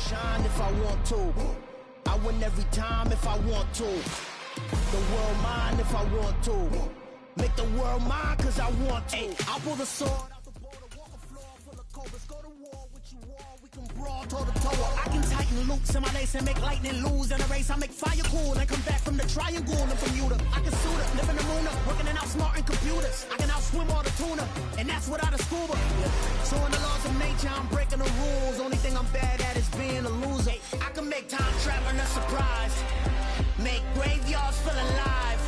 shine if I want to. I win every time if I want to. The world mine if I want to. Make the world mine cause I want to. I pull the sword out the border, walk a floor full of cobras. Go to war with you all, we can brawl toe to toe. I can tighten loops in my lace and make lightning lose in a race. I make fire cool and come back from the triangle and Bermuda. I can suit up, live in the moon up, working and outsmarting computers. I can outswim all the tuna, and that's without a scuba. So in the laws of nature, I'm breaking the rules. Only thing I'm bad at is being a loser. I can make time traveling a surprise. Make graveyards feel alive.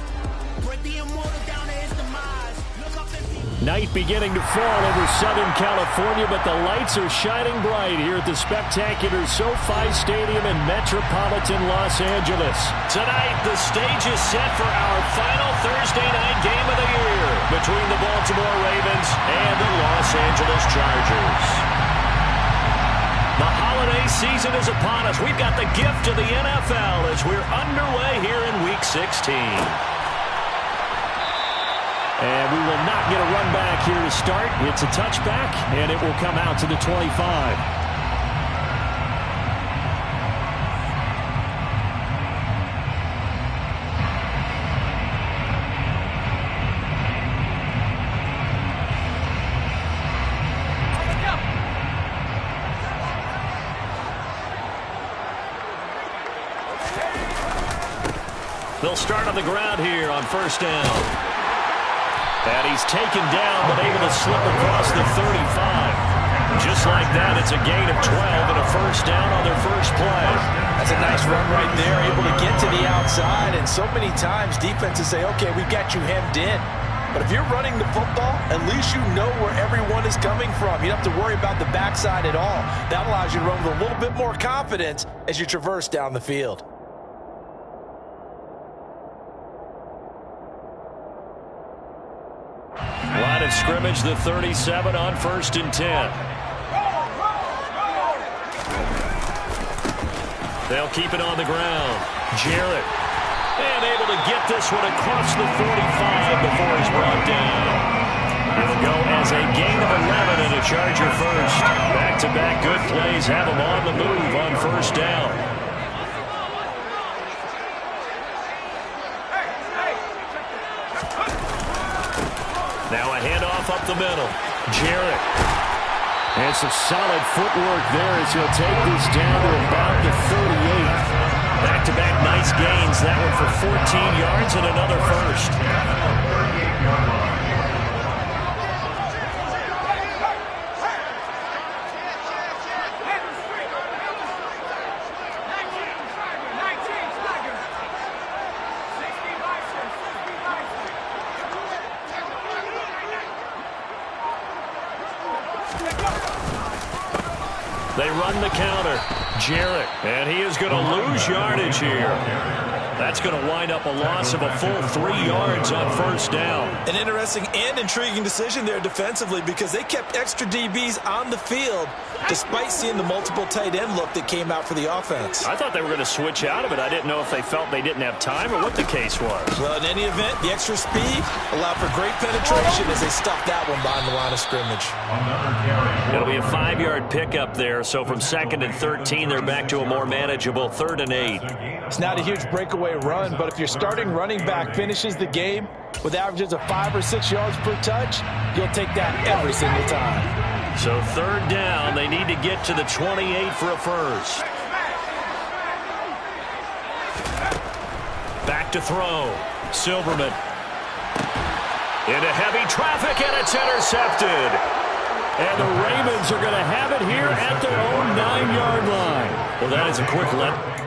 Break the immortal down to his demise. Look up and Night beginning to fall over Southern California, but the lights are shining bright here at the spectacular SoFi Stadium in metropolitan Los Angeles. Tonight, the stage is set for our final Thursday night game of the year between the Baltimore Ravens and the Los Angeles Chargers. The holiday season is upon us. We've got the gift of the NFL as we're underway here in Week 16. And we will not get a run back here to start. It's a touchback, and it will come out to the 25. They'll start on the ground here on first down. And he's taken down, but able to slip across the 35. Just like that, it's a gain of 12 and a first down on their first play. That's a nice run right there, able to get to the outside. And so many times defenses say, okay, we've got you hemmed in. But if you're running the football, at least you know where everyone is coming from. You don't have to worry about the backside at all. That allows you to run with a little bit more confidence as you traverse down the field. Line of scrimmage, the 37 on first and 10. They'll keep it on the ground. Jarrett. And able to get this one across the 45 before he's brought down. He'll go as a gain of 11 and a Charger first. Back-to-back good plays have him on the move on first down. Now a handoff up the middle. Jarrett. And some solid footwork there as he'll take this down to about the 38. Back-to-back nice gains. That one for 14 yards and another first. They run the counter. Jarrett. And he is going to lose yardage here. That's going to wind up a loss of a full 3 yards on first down. An interesting and intriguing decision there defensively because they kept extra DBs on the field despite seeing the multiple tight end look that came out for the offense. I thought they were going to switch out of it. I didn't know if they felt they didn't have time or what the case was. Well, in any event, the extra speed allowed for great penetration as they stuffed that one behind the line of scrimmage. It'll be a 5-yard pickup there, so from 2nd and 13, they're back to a more manageable 3rd and 8. It's not a huge breakaway run, but if your starting running back finishes the game with averages of 5 or 6 yards per touch, you'll take that every single time. So 3rd down, they need to get to the 28 for a first. Back to throw. Silverman. Into heavy traffic, and it's intercepted. And the Ravens are going to have it here at their own 9-yard line. Well, that is a quick let.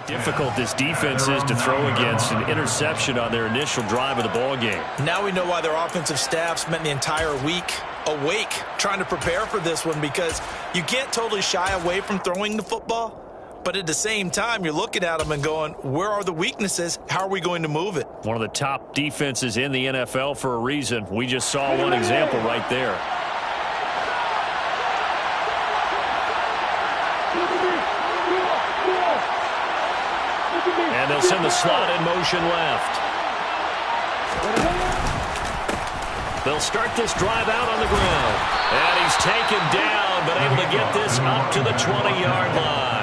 Difficult this defense is to throw against. An interception on their initial drive of the ball game. Now we know why their offensive staff spent the entire week awake, trying to prepare for this one, because you can't totally shy away from throwing the football. But at the same time, you're looking at them and going, where are the weaknesses? How are we going to move it? One of the top defenses in the NFL for a reason. We just saw one example right there. And they'll send the slot in motion left. They'll start this drive out on the ground. And he's taken down, but able to get this up to the 20-yard line.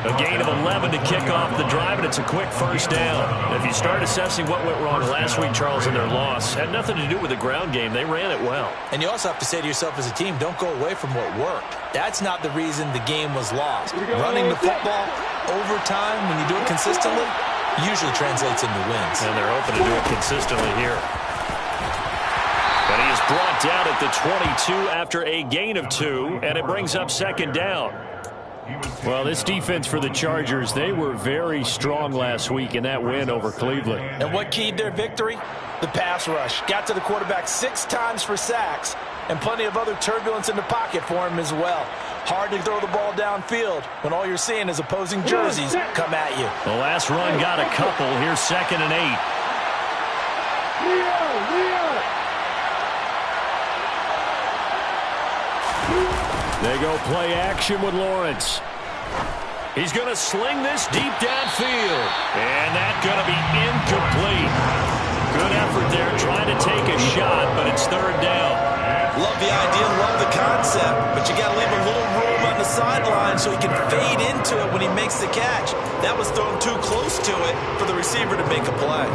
A gain of 11 to kick off the drive, and it's a quick first down. If you start assessing what went wrong last week, Charles, in their loss, had nothing to do with the ground game. They ran it well. And you also have to say to yourself as a team, don't go away from what worked. That's not the reason the game was lost. Running the football over time, when you do it consistently, usually translates into wins. And they're hoping to do it consistently here. But he is brought down at the 22 after a gain of 2, and it brings up second down. Well, this defense for the Chargers, they were very strong last week in that win over Cleveland. And what keyed their victory? The pass rush. Got to the quarterback 6 times for sacks, and plenty of other turbulence in the pocket for him as well. Hard to throw the ball downfield when all you're seeing is opposing jerseys come at you. The last run got a couple. Here's 2nd and 8. They go play action with Lawrence. He's going to sling this deep downfield. And that's going to be incomplete. Good effort there trying to take a shot, but it's 3rd down. Love the idea, love the concept, but you got to leave a little room on the sideline so he can fade into it when he makes the catch. That was thrown too close to it for the receiver to make a play.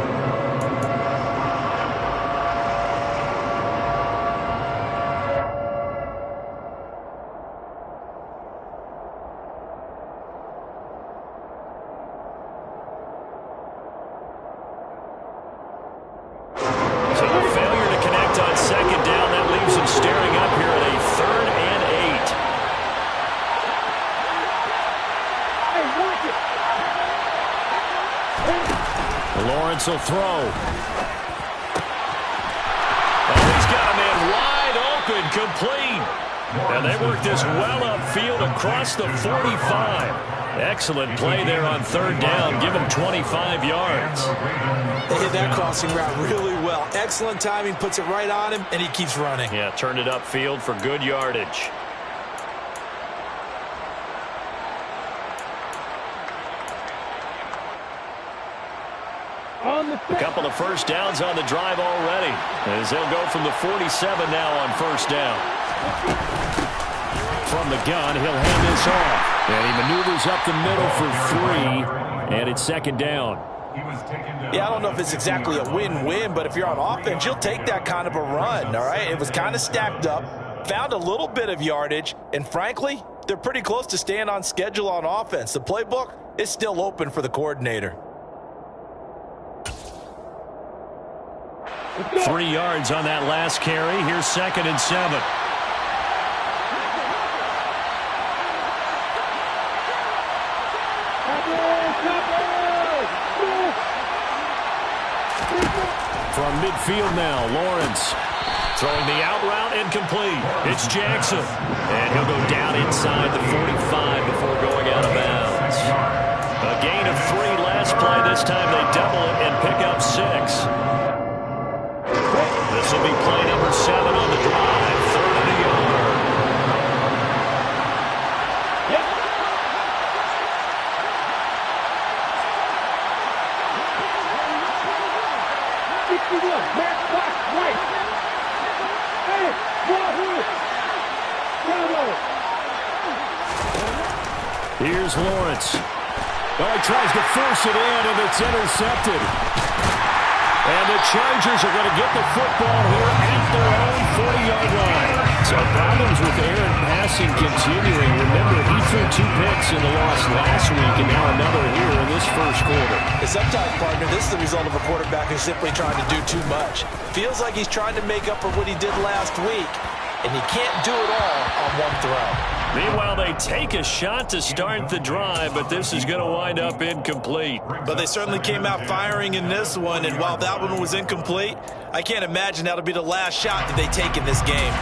Lawrence will throw. Oh, he's got a man wide open, complete. And they work this well upfield across the 45. Excellent play there on 3rd down. Give him 25 yards. They hit that crossing route really well. Excellent timing, puts it right on him, and he keeps running. Yeah, turned it upfield for good yardage. A couple of first downs on the drive already, as they'll go from the 47 now on 1st down. From the gun, he'll hand this off. And he maneuvers up the middle for 3, and it's 2nd down. Yeah, I don't know if it's exactly a win-win, but if you're on offense, you'll take that kind of a run, all right? It was kind of stacked up, found a little bit of yardage, and frankly, they're pretty close to staying on schedule on offense. The playbook is still open for the coordinator. 3 yards on that last carry. Here's 2nd and 7. From midfield now, Lawrence throwing the out route incomplete. It's Jackson. And he'll go down inside the 45 before going out of bounds. A gain of 3 last play. This time they double it and pick up 6. This will be play number 7 on the drive. 3rd and a yard. Here's Lawrence. Oh, he tries to force it in, and it's intercepted. And the Chargers are going to get the football here at their own 40-yard line. So problems with Aaron passing continuing. Remember, he threw 2 picks in the loss last week, and now another here in this first quarter. Sometimes, partner, this is the result of a quarterback who's simply trying to do too much. Feels like he's trying to make up for what he did last week, and he can't do it all on one throw. Meanwhile, they take a shot to start the drive, but this is going to wind up incomplete. But they certainly came out firing in this one, and while that one was incomplete, I can't imagine that'll be the last shot that they take in this game.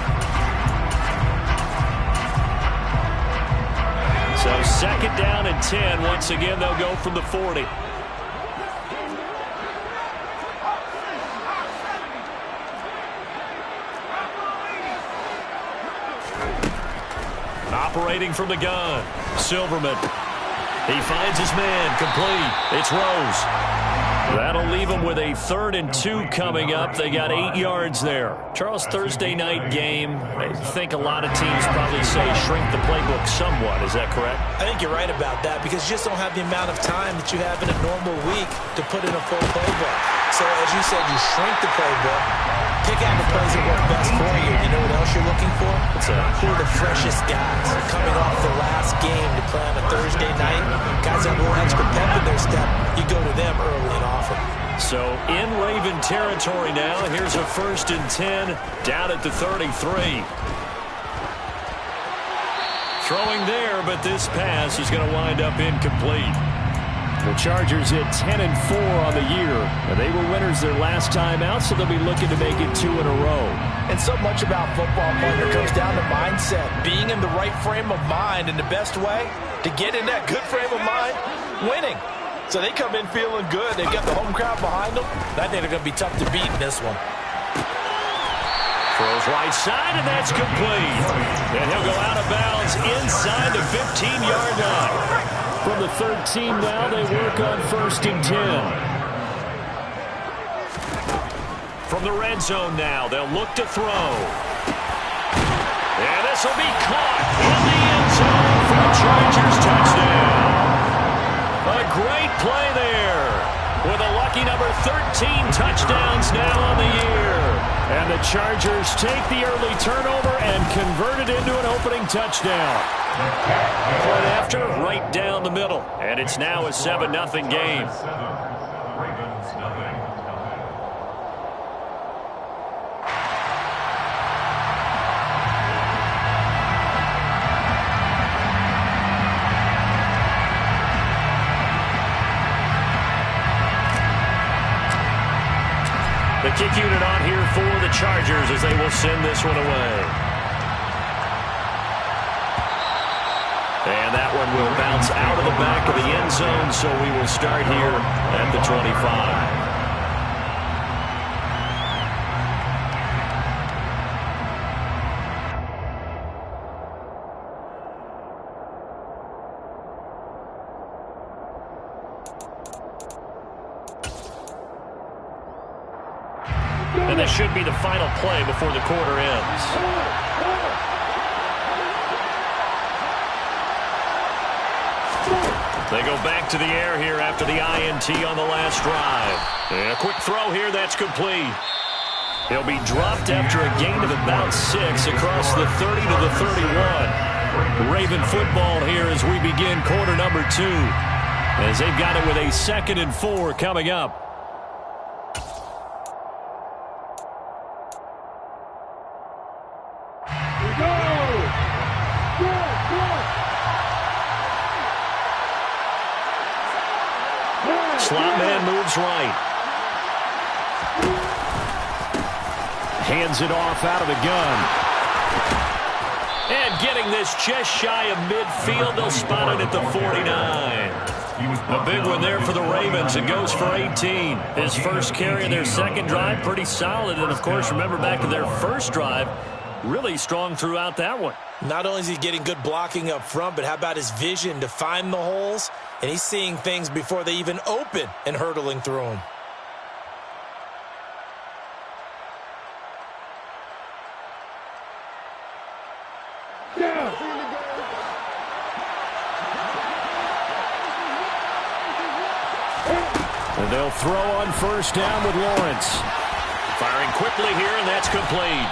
2nd down and 10. Once again, they'll go from the 40. Operating from the gun, Silverman. He finds his man, complete. It's Rose. That'll leave him with a 3rd and 2 coming up. They got 8 yards there. Charles, Thursday night game, I think a lot of teams probably say shrink the playbook somewhat. Is that correct? I think you're right about that because you just don't have the amount of time that you have in a normal week to put in a full playbook. So as you said, you shrink the playbook, pick out the plays that work best for you. You know what else you're looking for? Who are the freshest guys coming off the last game to play on a Thursday night? Guys have a little extra pep in their step. You go to them early and often. So in Raven territory now. Here's a 1st and 10 down at the 33. Throwing there, but this pass is going to wind up incomplete. The Chargers hit 10 and 4 on the year. And they were winners their last time out, so they'll be looking to make it 2 in a row. And so much about football, partner, comes down to mindset. Being in the right frame of mind, and the best way to get in that good frame of mind, winning. So they come in feeling good. They've got the home crowd behind them. I think they're going to be tough to beat in this one. Throws right side, and that's complete. And he'll go out of bounds inside the 15-yard line. From the 13 now, they work on 1st and 10. From the red zone now, they'll look to throw. And this will be caught in the end zone for the Chargers touchdown. A great play there with a lucky number 13 touchdowns now on the year. And the Chargers take the early turnover and convert it into an opening touchdown. Point after, right down the middle. And it's now a 7-0 game. The kick unit on here for the Chargers as they will send this one away. And that one will bounce out of the back of the end zone, so we will start here at the 25. And this should be the final play before the quarter ends. They go back to the air here after the INT on the last drive. And a quick throw here, that's complete. He'll be dropped after a gain of about 6 across the 30 to the 31. Raven football here as we begin quarter number 2. As they've got it with a 2nd and 4 coming up. Slot man moves right. Hands it off out of the gun. And getting this just shy of midfield. They'll spot it at the 49. A big one there for the Ravens. It goes for 18. His first carry of their second drive, pretty solid. And, of course, remember back to their first drive, really strong throughout that one. Not only is he getting good blocking up front, but how about his vision to find the holes? And he's seeing things before they even open and hurtling through them. And they'll throw on first down with Lawrence. Firing quickly here, and that's complete.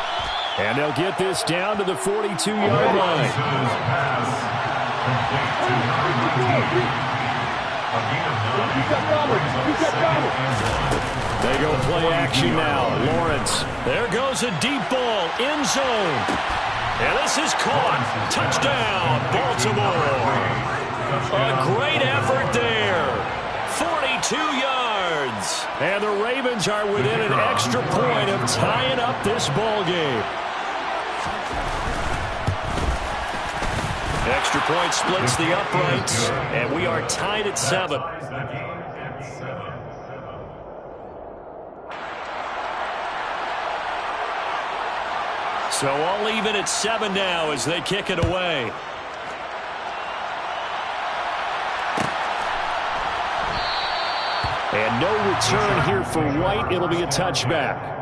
And they'll get this down to the 42-yard line. They go play action now. Lawrence. There goes a deep ball. End zone. And this is caught. Touchdown, Baltimore. A great effort there. 42 yards. And the Ravens are within an extra point of tying up this ball game. extra point splits the uprights, and we are tied at 7. So all even at 7 now as they kick it away. And no return here for White. It'll be a touchback.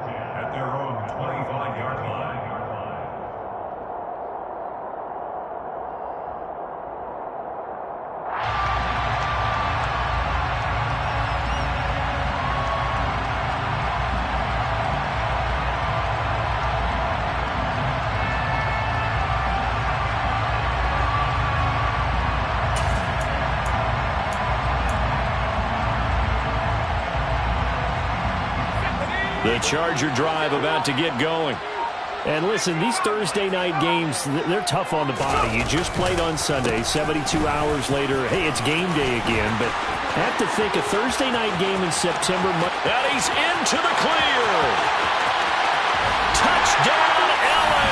The Charger drive about to get going. And listen, these Thursday night games, they're tough on the body. You just played on Sunday, 72 hours later. Hey, it's game day again. But I have to think a Thursday night game in September. And he's into the clear. Touchdown, LA.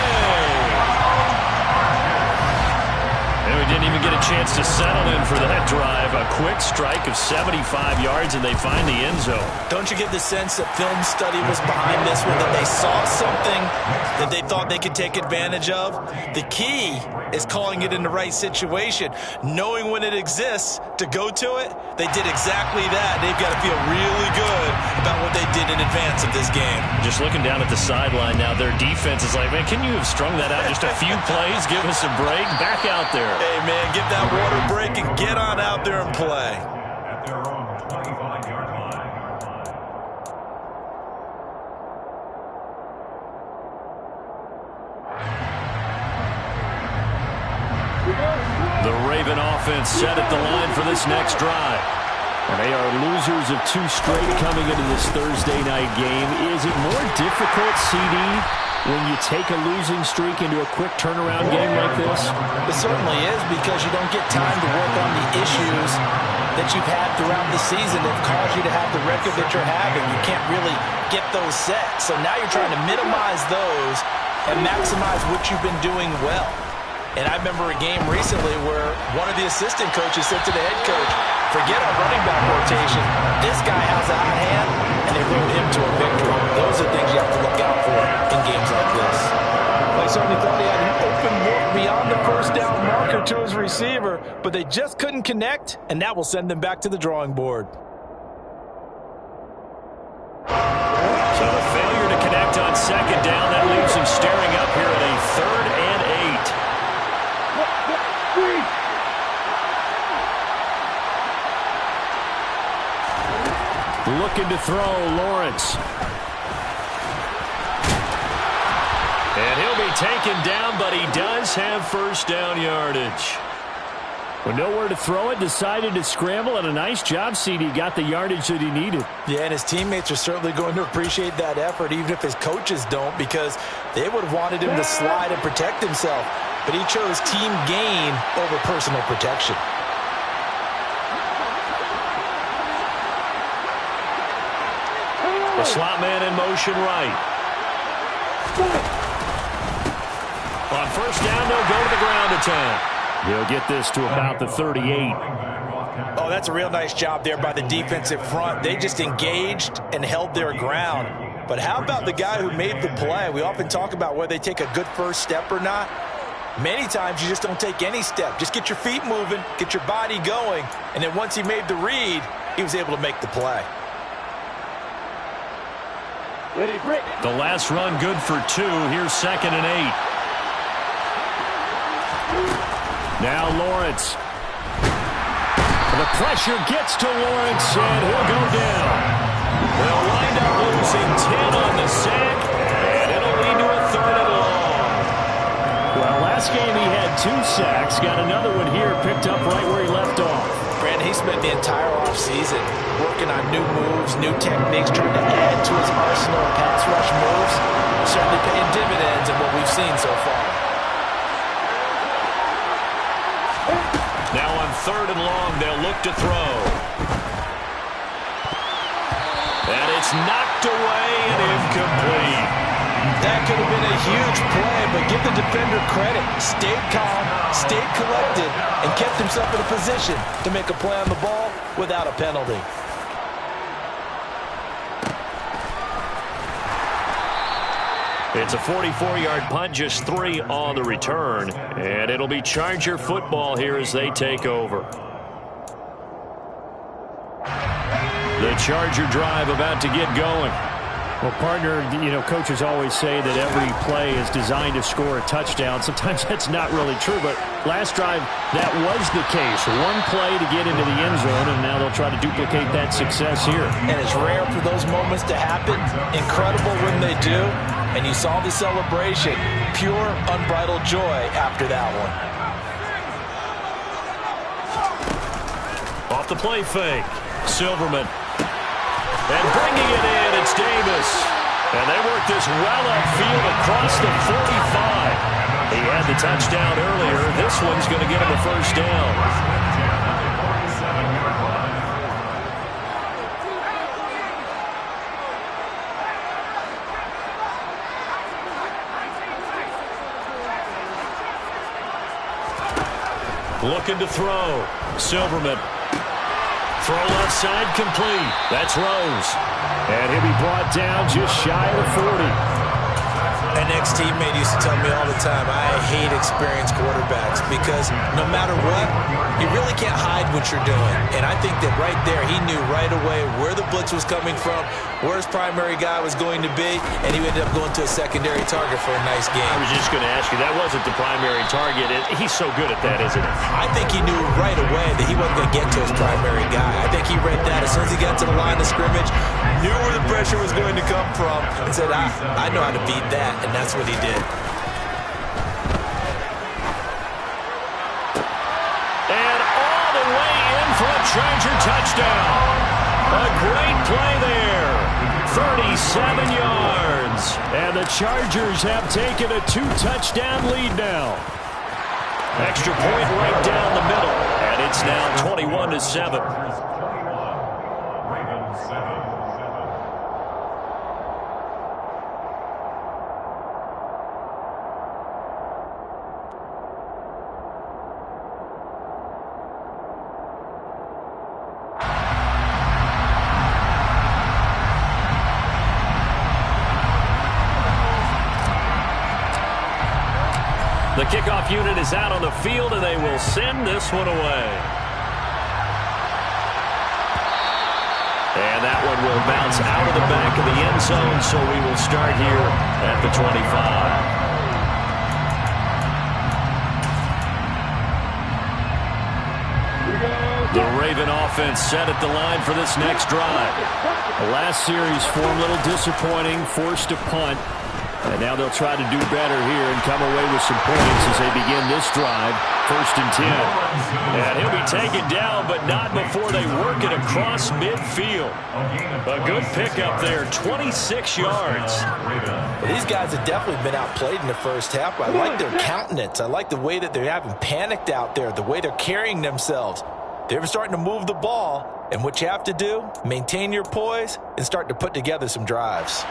And we didn't even get a chance to settle in for that drive. A quick strike of 75 yards, and they find the end zone. Don't you get the sense that film study was behind this one, that they saw something that they thought they could take advantage of? The key is calling it in the right situation, knowing when it exists to go to it. They did exactly that. They've got to feel really good about what they did in advance of this game. Just looking down at the sideline now, their defense is like, man, can you have strung that out just a few plays? Give us a break. Back out there. Hey, man, give that water break and get on out there and play. The Raven offense set at the line for this next drive. And they are losers of 2 straight coming into this Thursday night game. Is it more difficult, CD, when you take a losing streak into a quick turnaround game like this? It certainly is, because you don't get time to work on the issues that you've had throughout the season that caused you to have the record that you're having. You can't really get those set. So now you're trying to minimize those and maximize what you've been doing well. And I remember a game recently where one of the assistant coaches said to the head coach, forget our running back rotation. This guy has a hot hand, and they rode him to a victory. Those are things you have to look out for in games like this. They certainly thought he had an open look beyond the first down marker to his receiver, but they just couldn't connect, and that will send them back to the drawing board. So the failure to connect on second down, that leaves him staring up here at a 3rd and 8. Looking to throw, Lawrence. And he'll be taken down, but he does have first down yardage. With nowhere to throw it, decided to scramble, and a nice job, CD. Got the yardage that he needed. Yeah, and his teammates are certainly going to appreciate that effort, even if his coaches don't, because they would have wanted him to slide and protect himself. But he chose team gain over personal protection. The slot man in motion right. On first down, they'll go to the ground attack. He'll get this to about the 38. Oh, that's a real nice job there by the defensive front. They just engaged and held their ground. But how about the guy who made the play? We often talk about whether they take a good first step or not. Many times you just don't take any step. Just get your feet moving, get your body going, and then once he made the read, he was able to make the play. The last run good for 2. Here's 2nd and 8. Now Lawrence. The pressure gets to Lawrence, and he'll go down. They'll wind up losing 10 on the sack, and it'll lead to a 3rd and long. Well, last game he had 2 sacks. Got another one here, picked up right where he left off. Brandon, he spent the entire offseason working on new moves, new techniques, trying to add to his arsenal of pass rush moves. Certainly paying dividends in what we've seen so far. Now on 3rd and long, they'll look to throw. And it's knocked away and incomplete. That could have been a huge play, but give the defender credit. Stayed calm, stayed collected, and kept himself in a position to make a play on the ball without a penalty. It's a 44-yard punt, just 3 on the return. And it'll be Charger football here as they take over. The Charger drive about to get going. Well, partner, coaches always say that every play is designed to score a touchdown. Sometimes that's not really true, but last drive, that was the case. One play to get into the end zone, and now they'll try to duplicate that success here. And it's rare for those moments to happen. Incredible when they do. And you saw the celebration. Pure, unbridled joy after that one. Off the play fake. Silverman. And bringing it in, it's Davis. And they work this well upfield across the 45. He had the touchdown earlier. This one's going to get him a first down. Looking to throw. Silverman. Throw left side complete. That's Rose. And he'll be brought down just shy of the 40. An ex-teammate used to tell me all the time, I hate experienced quarterbacks because no matter what, you really can't hide what you're doing. And I think that right there, he knew right away where the blitz was coming from, where his primary guy was going to be, and he ended up going to a secondary target for a nice game. I was just going to ask you, that wasn't the primary target. He's so good at that, isn't he? I think he knew right away that he wasn't going to get to his primary guy. I think he read that as soon as he got to the line of scrimmage, knew where the pressure was going to come from, and said, I know how to beat that, and that's what he did. And all the way in for a Charger touchdown. A great play there. 37 yards. And the Chargers have taken a 2-touchdown lead now. Extra point right down the middle. And it's now 21-7. The kickoff unit is out on the field, and they will send this one away. And that one will bounce out of the back of the end zone, so we will start here at the 25. The Raven offense set at the line for this next drive. The last series form a little disappointing, forced a punt. And now they'll try to do better here and come away with some points as they begin this drive. 1st and 10. And he'll be taken down, but not before they work it across midfield. A good pickup there, 26 yards. Well, these guys have definitely been outplayed in the first half. I like their countenance. I like the way that they haven't panicked out there, the way they're carrying themselves. They're starting to move the ball, and what you have to do, maintain your poise and start to put together some drives.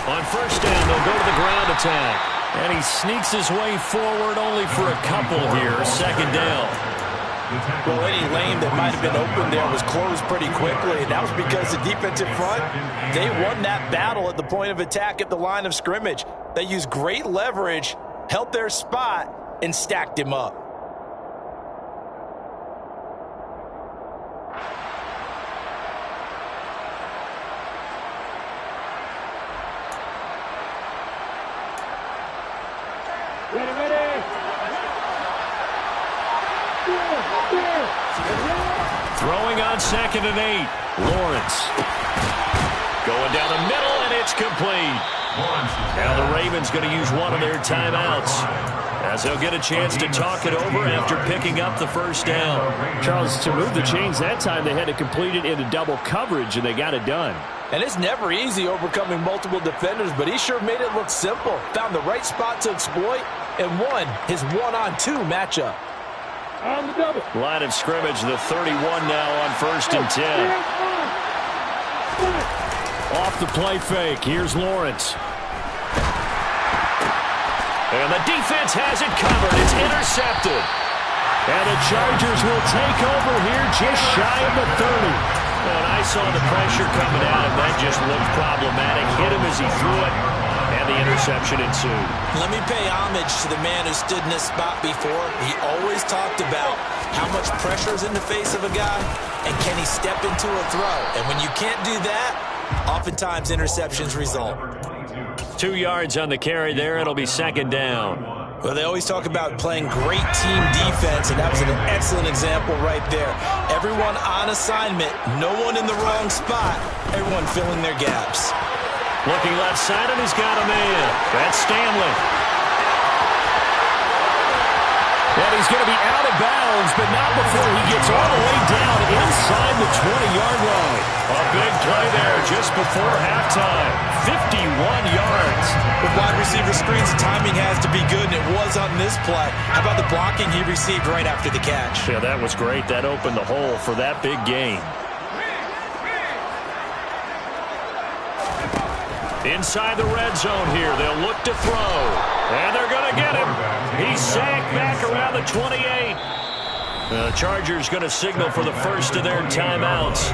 On first down, they'll go to the ground attack. And he sneaks his way forward only for a couple here. 2nd down. Well, any lane that might have been open there was closed pretty quickly, and that was because the defensive front, they won that battle at the point of attack at the line of scrimmage. They used great leverage, held their spot, and stacked him up. Throwing on 2nd and 8. Lawrence. Going down the middle, and it's complete. Now the Ravens going to use one of their timeouts, as they'll get a chance to talk it over after picking up the first down. Charles, to move the chains that time, they had to complete it into double coverage, and they got it done. And it's never easy overcoming multiple defenders, but he sure made it look simple. Found the right spot to exploit and won his 1-on-2 matchup. On the double. Line of scrimmage, the 31 now on 1st and 10. Off the play fake, here's Lawrence. And the defense has it covered. It's intercepted. And the Chargers will take over here just shy of the 30. And I saw the pressure coming at him. That just looked problematic. Hit him as he threw it, and the interception ensued. Let me pay homage to the man who stood in this spot before. He always talked about how much pressure is in the face of a guy, and can he step into a throw. And when you can't do that, oftentimes interceptions result. 2 yards on the carry there. It'll be second down. Well, they always talk about playing great team defense, and that was an excellent example right there. Everyone on assignment, no one in the wrong spot, everyone filling their gaps. Looking left side, and he's got a man. That's Stanley. And he's going to be out of bounds, but not before he gets all the way down inside the 20-yard line. A big play there just before halftime. 51 yards. With wide receiver screens, the timing has to be good, and it was on this play. How about the blocking he received right after the catch? Yeah, that was great. That opened the hole for that big gain. Inside the red zone here. They'll look to throw. And they're going to get him. He's sacked back around the 28. The Chargers going to signal for the first of their timeouts,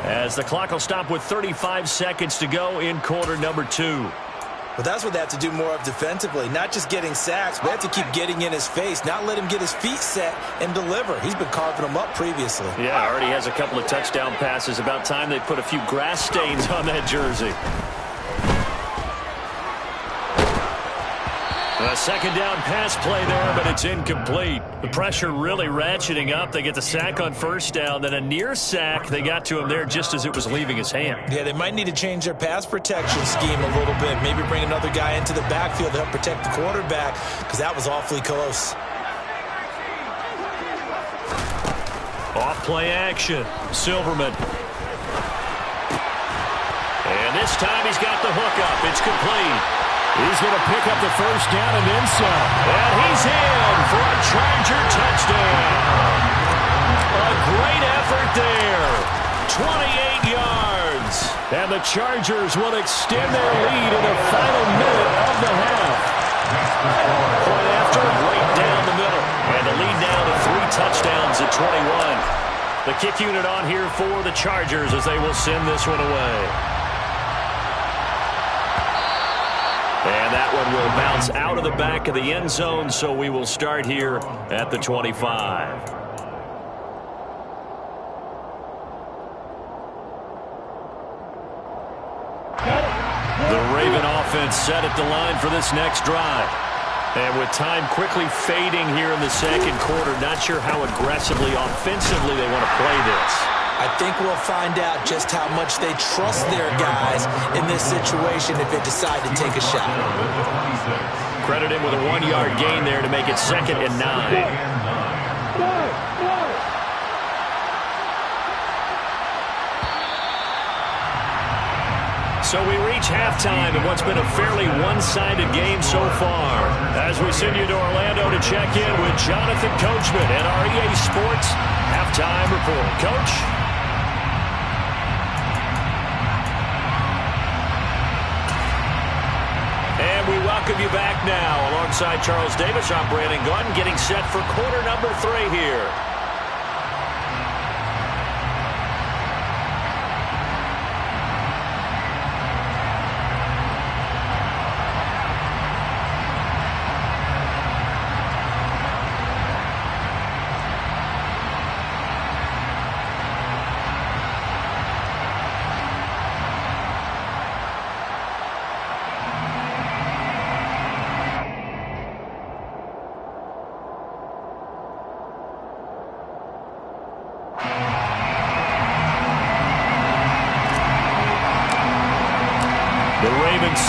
as the clock will stop with 35 seconds to go in quarter number 2. But that's what they have to do more of defensively. Not just getting sacks, but they have to keep getting in his face, not let him get his feet set and deliver. He's been carving them up previously. Yeah, already has a couple of touchdown passes. About time they put a few grass stains on that jersey. A second down pass play there, but it's incomplete. The pressure really ratcheting up. They get the sack on first down, then a near sack. They got to him there just as it was leaving his hand. Yeah, they might need to change their pass protection scheme a little bit. Maybe bring another guy into the backfield to help protect the quarterback, because that was awfully close. Off play action. Silverman. And this time he's got the hook up. It's complete. He's going to pick up the first down and then some. And he's in for a Charger touchdown. A great effort there. 28 yards. And the Chargers will extend their lead in the final minute of the half. Point after, right down the middle. And the lead now to 3 touchdowns at 21. The kick unit on here for the Chargers as they will send this one away. And that one will bounce out of the back of the end zone, so we will start here at the 25. The Raven offense set at the line for this next drive. And with time quickly fading here in the second quarter, not sure how aggressively, offensively they want to play this. I think we'll find out just how much they trust their guys in this situation if they decide to take a shot. Credit him with a 1-yard gain there to make it 2nd and 9. So we reach halftime in what's been a fairly one-sided game so far. As we send you to Orlando to check in with Jonathan Coachman at our EA Sports Halftime Report. Coach? And we welcome you back now. Alongside Charles Davis, I'm Brandon Gunn, getting set for quarter number 3 here.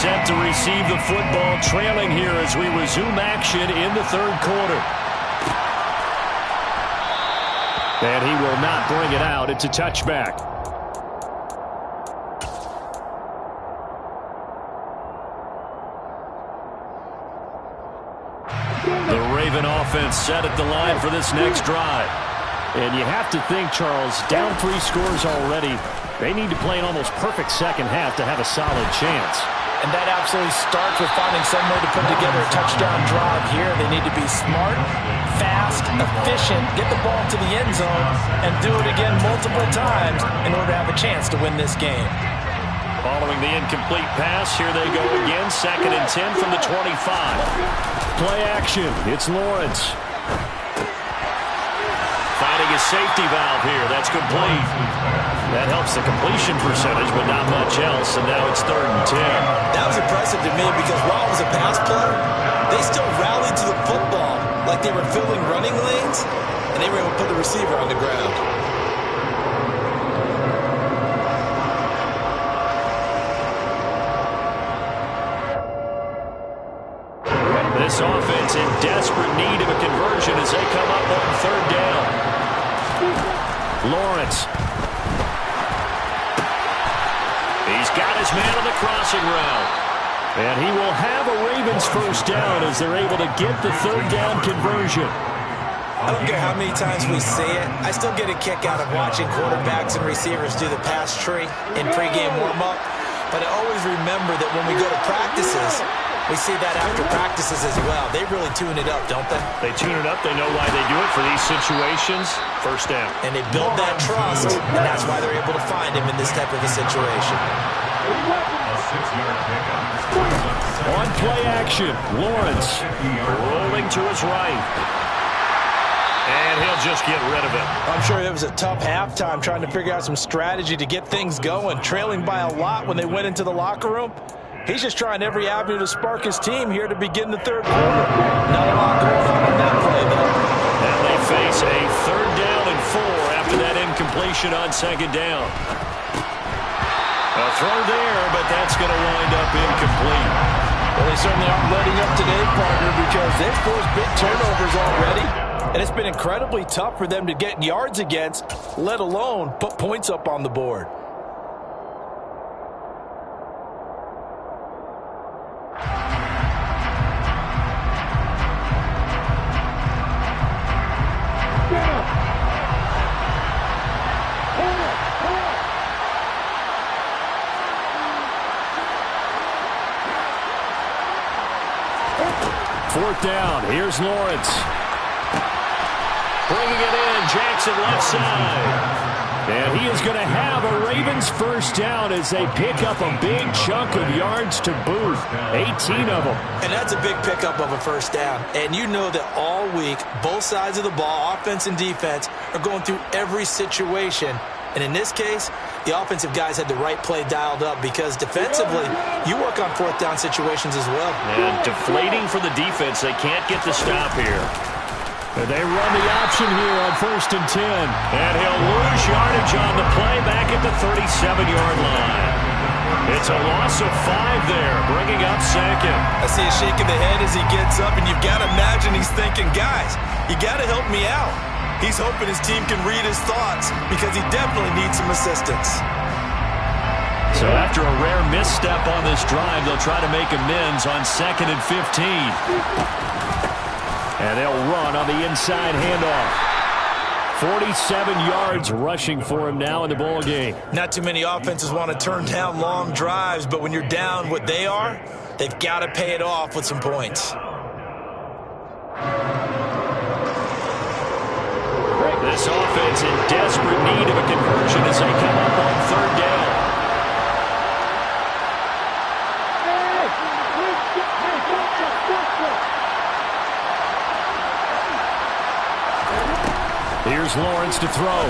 Set to receive the football, trailing here as we resume action in the 3rd quarter. And he will not bring it out. It's a touchback. The Raven offense set at the line for this next drive. And you have to think, Charles, down 3 scores already. They need to play an almost perfect second half to have a solid chance. And that absolutely starts with finding some way to put together a touchdown drive here. They need to be smart, fast, efficient, get the ball to the end zone, and do it again multiple times in order to have a chance to win this game. Following the incomplete pass, here they go again. 2nd and 10 from the 25. Play action. It's Lawrence. Finding a safety valve here. That's complete. That helps the completion percentage, but not much else, and now it's 3rd and 10. That was impressive to me because while it was a pass play, they still rallied to the football like they were filling running lanes, and they were able to put the receiver on the ground. This offense in desperate need of a conversion as they come up on 3rd down. Lawrence. He's got his man on the crossing route. And he will have a Ravens first down as they're able to get the 3rd down conversion. I don't care how many times we see it. I still get a kick out of watching quarterbacks and receivers do the pass tree in pregame warm-up. But I always remember that when we go to practices, we see that after practices as well. They really tune it up, don't they? They tune it up. They know why they do it for these situations. First down. And they build that trust, and that's why they're able to find him in this type of a situation. On play action, Lawrence. Rolling to his right. And he'll just get rid of it. I'm sure it was a tough halftime trying to figure out some strategy to get things going, trailing by a lot when they went into the locker room. He's just trying every avenue to spark his team here to begin the 3rd quarter. Not a lot going on that play, though. Now they face a 3rd down and 4 after that incompletion on 2nd down. A throw there, but that's going to wind up incomplete. Well, they certainly aren't letting up today, partner, because they've forced big turnovers already. And it's been incredibly tough for them to get yards against, let alone put points up on the board. Fourth down. Here's Lawrence. Bringing it in. Jackson left side. And he is going to have a Ravens first down as they pick up a big chunk of yards to boot. 18 of them. And that's a big pickup of a first down. And you know that all week, both sides of the ball, offense and defense, are going through every situation. And in this case, the offensive guys had the right play dialed up because defensively, you work on 4th down situations as well. And deflating for the defense. They can't get the stop here. And they run the option here on 1st and 10. And he'll lose yardage on the play back at the 37-yard line. It's a loss of 5 there, bringing up 2nd. I see a shake of the head as he gets up, and you've got to imagine he's thinking, guys, you got to help me out. He's hoping his team can read his thoughts because he definitely needs some assistance. So after a rare misstep on this drive, they'll try to make amends on 2nd and 15. And they'll run on the inside handoff. 47 yards rushing for him now in the ball game. Not too many offenses want to turn down long drives, but when you're down what they are, they've got to pay it off with some points. This offense in desperate need of a conversion as they come up on 3rd down. Here's Lawrence to throw.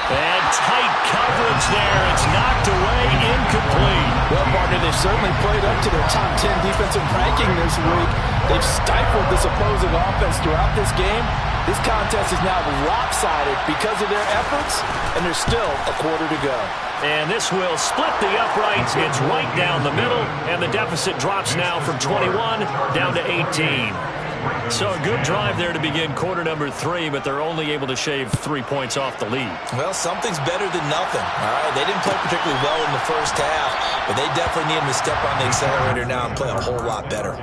And tight coverage there. It's knocked away, incomplete. Well, partner, they've certainly played up to their top 10 defensive ranking this week. They've stifled this opposing offense throughout this game. This contest is now lopsided because of their efforts, and there's still a quarter to go. And this will split the uprights. It's right down the middle, and the deficit drops now from 21 down to 18. So a good drive there to begin quarter number 3, but they're only able to shave 3 points off the lead. Well, something's better than nothing. All right, they didn't play particularly well in the first half, but they definitely need to step on the accelerator now and play a whole lot better.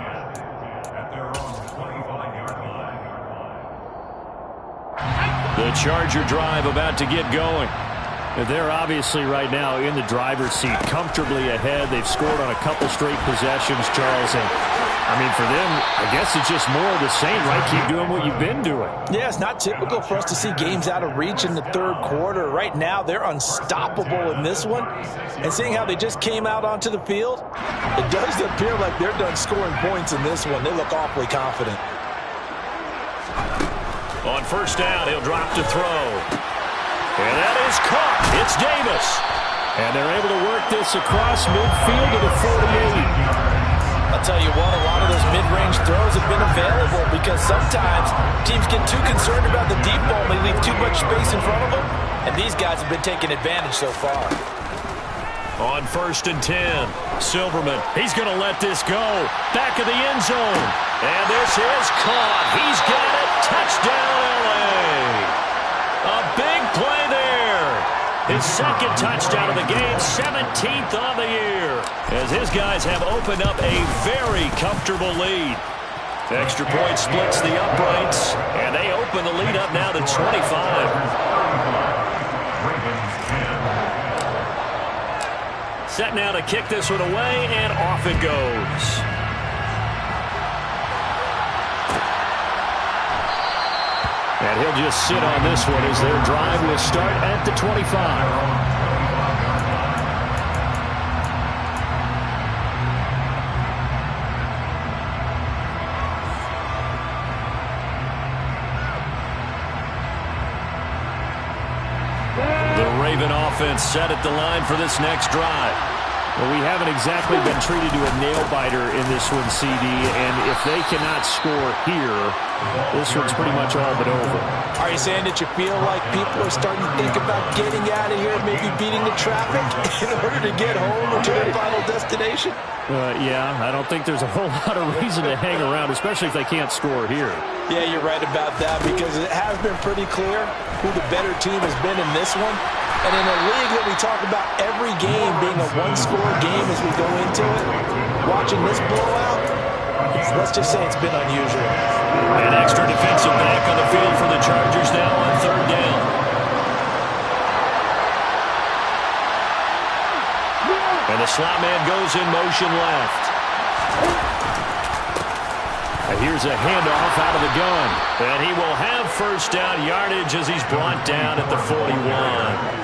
The Charger drive about to get going. They're obviously right now in the driver's seat, comfortably ahead. They've scored on a couple straight possessions, Charles. And, I mean, for them, I guess it's just more of the same, right? Keep doing what you've been doing. Yeah, it's not typical for us to see games out of reach in the third quarter. Right now, they're unstoppable in this one. And seeing how they just came out onto the field, it does appear like they're done scoring points in this one. They look awfully confident. On first down, he'll drop to throw. And that is caught. It's Davis. And they're able to work this across midfield to the 48. I'll tell you what, a lot of those mid-range throws have been available because sometimes teams get too concerned about the deep ball and they leave too much space in front of them. And these guys have been taking advantage so far. On first and 10, Silverman. He's going to let this go. Back of the end zone. And this is caught. He's got it. Touchdown, L.A. A big play there. His second touchdown of the game, 17th on the year. As his guys have opened up a very comfortable lead. Extra point splits the uprights, and they open the lead up now to 25. Set now to kick this one away, and off it goes. And he'll just sit on this one as their drive will start at the 25. The Raven offense set at the line for this next drive. Well, we haven't exactly been treated to a nail-biter in this one, CD, and if they cannot score here, this one's pretty much all but over. Are you saying that you feel like people are starting to think about getting out of here, maybe beating the traffic in order to get home or to their final destination? Yeah, I don't think there's a whole lot of reason to hang around, especially if they can't score here. Yeah, you're right about that because it has been pretty clear who the better team has been in this one. And in a league that we talk about every game being a one-score game as we go into it, watching this blowout, let's just say it's been unusual. An extra defensive back on the field for the Chargers now on third down. And the slot man goes in motion left. And here's a handoff out of the gun. And he will have first down yardage as he's brought down at the 41.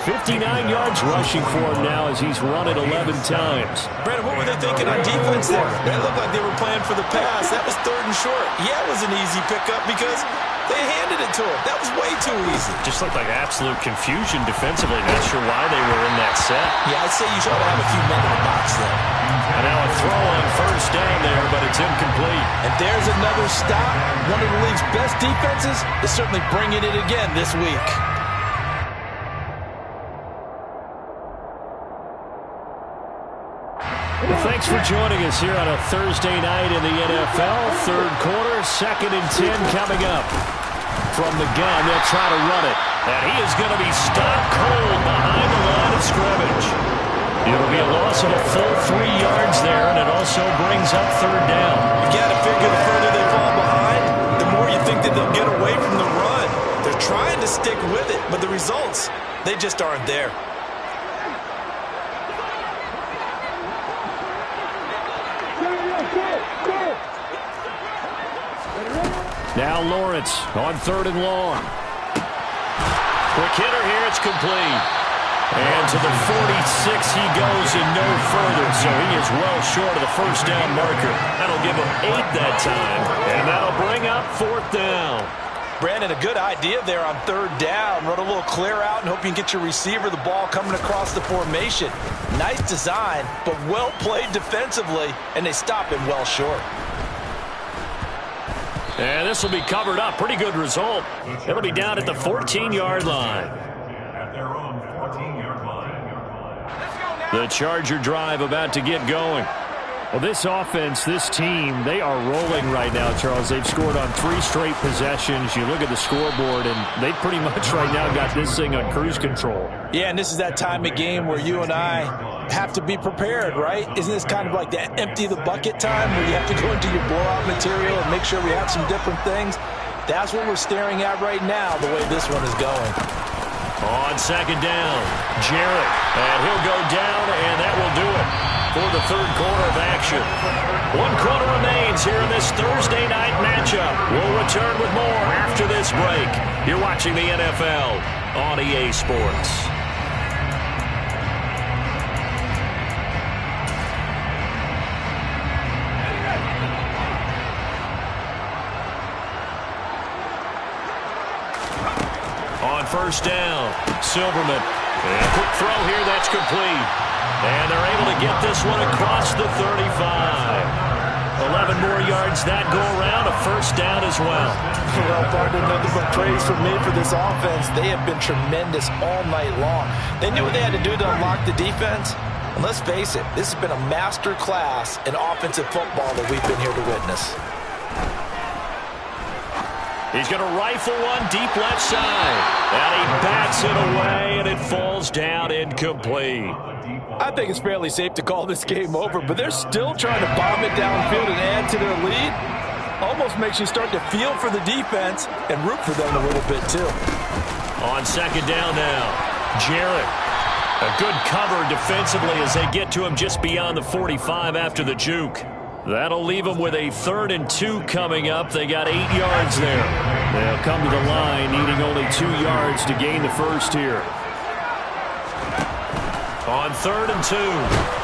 59 yards rushing for him now as he's run it 11 times. Brandon, what were they thinking on defense there? That looked like they were playing for the pass. That was third and short. Yeah, it was an easy pickup because they handed it to him. That was way too easy. Just looked like absolute confusion defensively. Not sure why they were in that set. Yeah, I'd say you should have a few men in the box there. And now a throw on first down there, but it's incomplete. And there's another stop. One of the league's best defenses is certainly bringing it again this week. Well, thanks for joining us here on a Thursday night in the NFL. Third quarter, 2nd and 10 coming up. From the gun, they'll try to run it. And he is going to be stopped cold behind the line of scrimmage. It'll be a loss of a full 3 yards there, and it also brings up third down. You got to figure the further they fall behind, the more you think that they'll get away from the run. They're trying to stick with it, but the results, they just aren't there. Now Lawrence on 3rd and long. Quick hitter here, it's complete. And to the 46 he goes and no further, so he is well short of the first down marker. That'll give him 8 that time, and that'll bring up 4th down. Brandon, a good idea there on 3rd down. Run a little clear out and hope you can get your receiver the ball coming across the formation. Nice design, but well played defensively, and they stop him well short. And this will be covered up. Pretty good result. It'll be down at the 14-yard line. The Charger drive about to get going. Well, this offense, this team, they are rolling right now, Charles. They've scored on 3 straight possessions. You look at the scoreboard, and they pretty much right now got this thing on cruise control. Yeah, and this is that time of game where you and I have to be prepared, right? Isn't this kind of like the empty the bucket time where you have to go into your blowout material and make sure we have some different things? That's what we're staring at right now, the way this one is going. On second down, Jarrett. And he'll go down, and that will do it for the third quarter of action. 1 quarter remains here in this Thursday night matchup. We'll return with more after this break. You're watching the NFL on EA Sports. On first down, Silverman. And quick throw here, that's complete. And they're able to get this one across the 35. 11 more yards that go around, a first down as well. Well, partner, nothing but praise from me for this offense. They have been tremendous all night long. They knew what they had to do to unlock the defense. And let's face it, this has been a master class in offensive football that we've been here to witness. He's going to rifle one deep left side. And he bats it away, and it falls down incomplete. I think it's fairly safe to call this game over, but they're still trying to bomb it downfield and add to their lead. Almost makes you start to feel for the defense and root for them a little bit, too. On second down now, Jarrett. A good cover defensively as they get to him just beyond the 45 after the juke. That'll leave them with a 3rd and 2 coming up. They got 8 yards there. They'll come to the line needing only 2 yards to gain the first here. On 3rd and 2,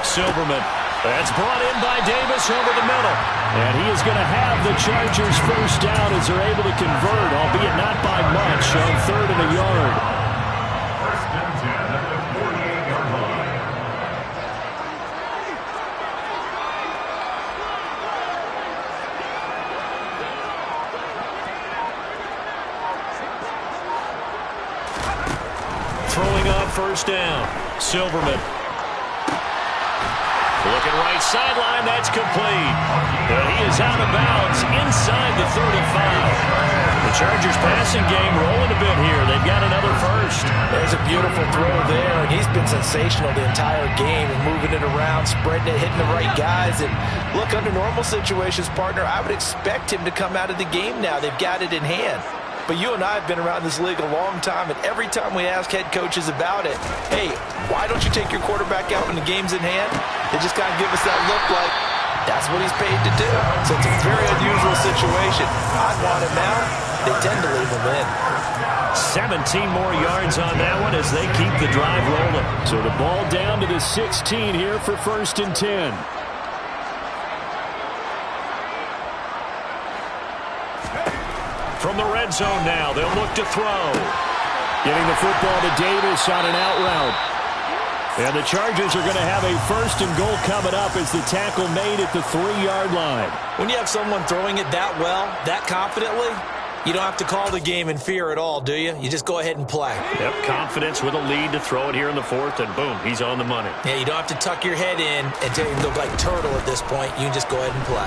Silverman. That's brought in by Davis over the middle. And he is going to have the Chargers first down as they're able to convert, albeit not by much, on 3rd and a yard. Throwing on first down, Silverman. Looking right sideline, that's complete. But he is out of bounds inside the 35. The Chargers passing game rolling a bit here. They've got another first. There's a beautiful throw there, and he's been sensational the entire game and moving it around, spreading it, hitting the right guys. And look, under normal situations, partner, I would expect him to come out of the game now. They've got it in hand. But you and I have been around this league a long time, and every time we ask head coaches about it, hey, why don't you take your quarterback out when the game's in hand? They just kind of give us that look like that's what he's paid to do. So it's a very unusual situation. I'd want him out. They tend to leave him in. 17 more yards on that one as they keep the drive rolling. So the ball down to the 16 here for 1st and 10. From the red zone now, they'll look to throw. Getting the football to Davis on an out route. And the Chargers are going to have a 1st and goal coming up as the tackle made at the 3-yard line. When you have someone throwing it that well, that confidently, you don't have to call the game in fear at all, do you? You just go ahead and play. Yep, confidence with a lead to throw it here in the 4th, and boom, he's on the money. Yeah, you don't have to tuck your head in and look like turtle at this point. You can just go ahead and play.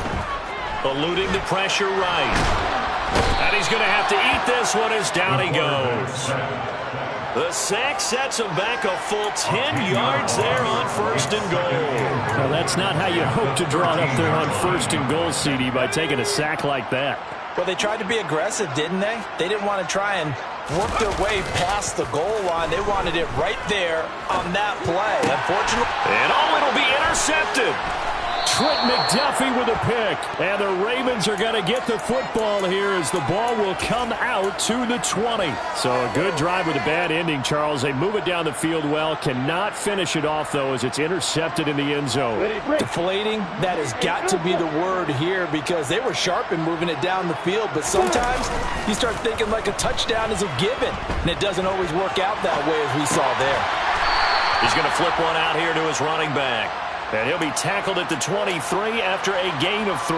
Eluding the pressure right. And he's going to have to eat this one as down he goes. The sack sets him back a full 10 yards there on 1st and goal. Well, that's not how you hope to draw it up there on 1st and goal, CD, by taking a sack like that. Well, they tried to be aggressive, didn't they? They didn't want to try and work their way past the goal line. They wanted it right there on that play. Unfortunately. And it'll be intercepted. Trent McDuffie with a pick. And the Ravens are going to get the football here as the ball will come out to the 20. So a good drive with a bad ending, Charles. They move it down the field well. Cannot finish it off, though, as it's intercepted in the end zone. Deflating, that has got to be the word here because they were sharp in moving it down the field. But sometimes you start thinking like a touchdown is a given. And it doesn't always work out that way as we saw there. He's going to flip one out here to his running back. And he'll be tackled at the 23 after a gain of 3.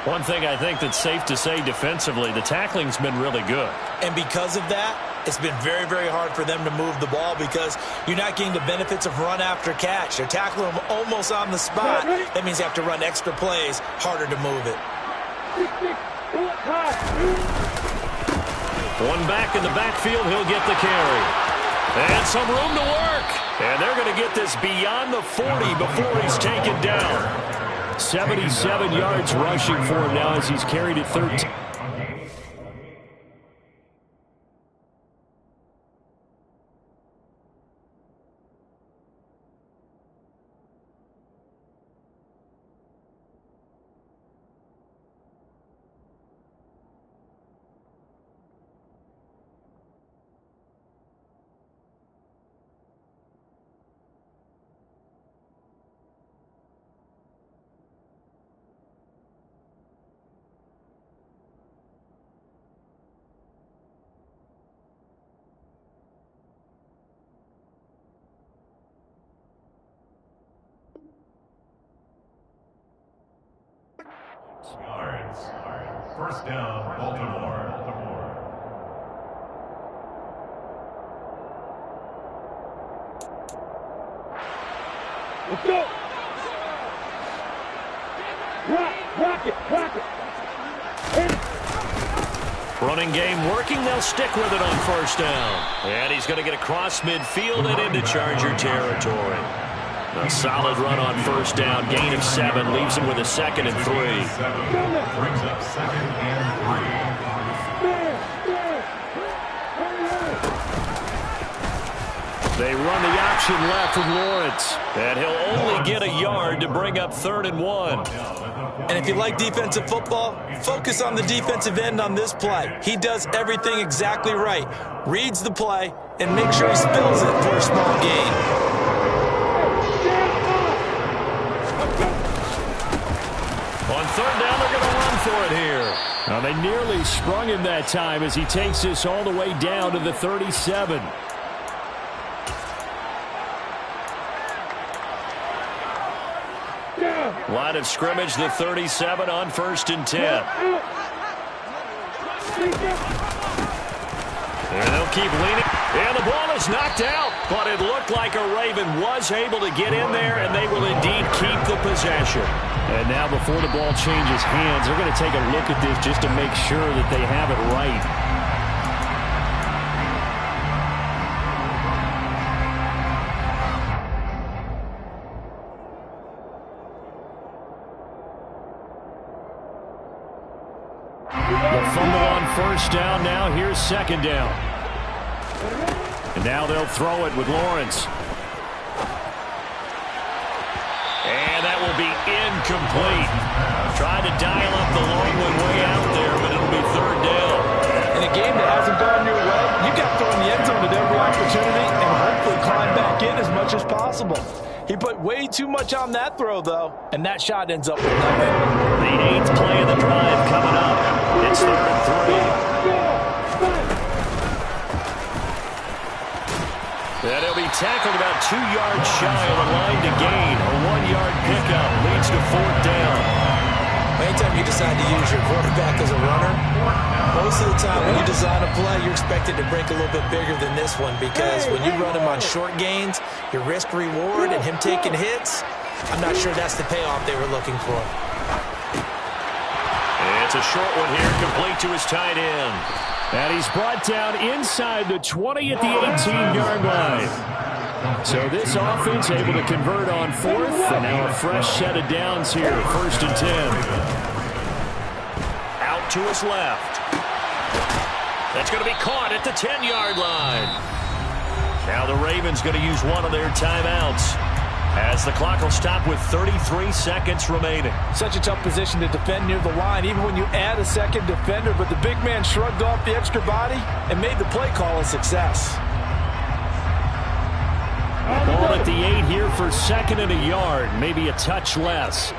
One thing I think that's safe to say defensively, the tackling's been really good. And because of that, it's been very, very hard for them to move the ball because you're not getting the benefits of run after catch. They're tackling them almost on the spot. That means you have to run extra plays, harder to move it. One back in the backfield, he'll get the carry. And some room to work. And they're going to get this beyond the 40 before he's taken down. 77 yards rushing for him now as he's carried it 13. First down, Baltimore. Let's go. Rock it. Running game working. They'll stick with it on first down. And he's going to get across midfield and into Charger territory. A solid run on first down. Gain of 7. Leaves him with a 2nd and 3. Brings up 2nd and 3. They run the option left with Lawrence. And he'll only get a yard to bring up 3rd and 1. And if you like defensive football, focus on the defensive end on this play. He does everything exactly right. Reads the play and makes sure he spills it for a small gain. On 3rd down, they're going to run for it here. Now, they nearly sprung him that time as he takes this all the way down to the 37. Line of scrimmage, the 37 on 1st and 10. And they'll keep leaning. And the ball is knocked out. But it looked like a Raven was able to get in there, and they will indeed keep the possession. And now before the ball changes hands, they're going to take a look at this just to make sure that they have it right. First down now. Here's 2nd down. And now they'll throw it with Lawrence. And that will be incomplete. Trying to dial up the long one way out there, but it'll be 3rd down. In a game that hasn't gone your way, you got to throw in the end zone at every opportunity and hopefully climb back in as much as possible. He put way too much on that throw, though, and that shot ends up with nothing. The 8th play of the drive coming up. It's 3rd and 3. And he'll be tackled about 2 yards shy of the line to gain. A 1-yard pickup leads to 4th down. Anytime you decide to use your quarterback as a runner, most of the time when you design a play, you're expected to break a little bit bigger than this one, because when you run him on short gains, your risk-reward and him taking hits, I'm not sure that's the payoff they were looking for. It's a short one here, complete to his tight end. And he's brought down inside the 20 at the 18-yard line. So this offense able to convert on 4th, and now a fresh set of downs here, 1st and 10. Out to his left. That's going to be caught at the 10-yard line. Now the Ravens going to use one of their timeouts, as the clock will stop with 33 seconds remaining. Such a tough position to defend near the line, even when you add a second defender, but the big man shrugged off the extra body and made the play call a success. Ball at the 8 here for 2nd and a yard, maybe a touch less.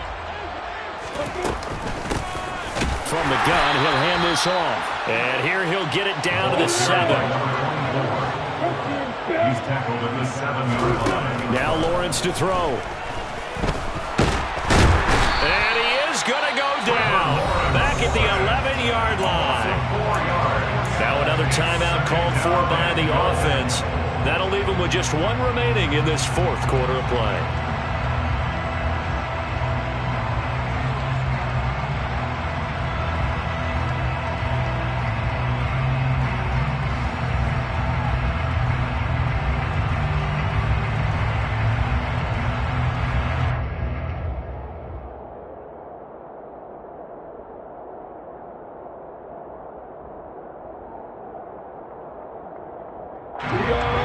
From the gun, he'll hand this off. And here he'll get it down to the 7. He's tackled at the 7-yard line. Now Lawrence to throw. And he is going to go down. Back at the 11-yard line. Now another timeout called for by the offense. That'll leave him with just 1 remaining in this 4th quarter of play.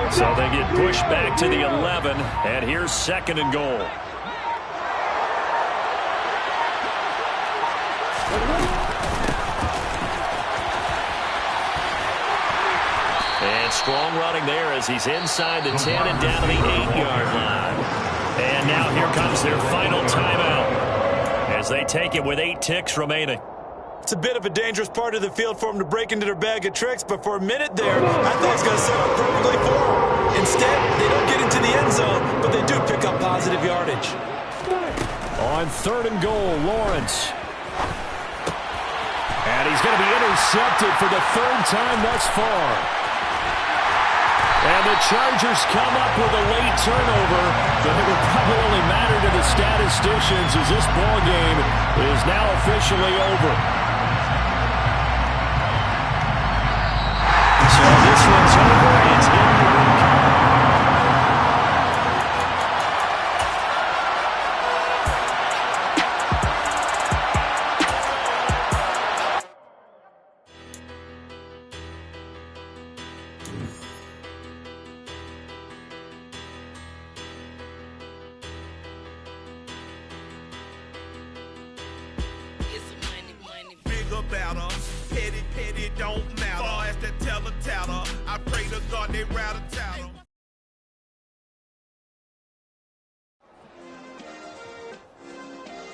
So they get pushed back to the 11, and here's 2nd and goal. And strong running there as he's inside the 10 and down to the 8-yard line. And now here comes their final timeout as they take it with 8 ticks remaining. It's a bit of a dangerous part of the field for them to break into their bag of tricks, but for a minute there, I thought it's going to set up perfectly for them. Instead, they don't get into the end zone, but they do pick up positive yardage. On 3rd and goal, Lawrence. And he's going to be intercepted for the third time thus far. And the Chargers come up with a late turnover, but it will probably only matter to the statisticians as this ball game is now officially over. So this one's over. It's in the recount. About her. Petty, don't matter. As the teller tatter, I pray to God they rattle tattle.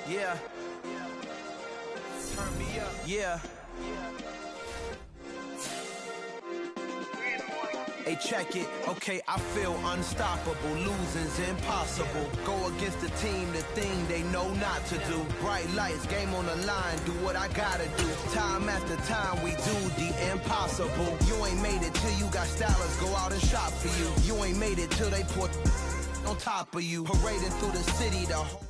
Yeah. Turn me up. Yeah. Hey, check it. Okay, I feel unstoppable. Losing's impossible. Go against the team, the thing they know not to do. Bright lights, game on the line. Do what I gotta do. Time after time, we do the impossible. You ain't made it till you got stylers go out and shop for you. You ain't made it till they put on top of you. Parading through the city, the whole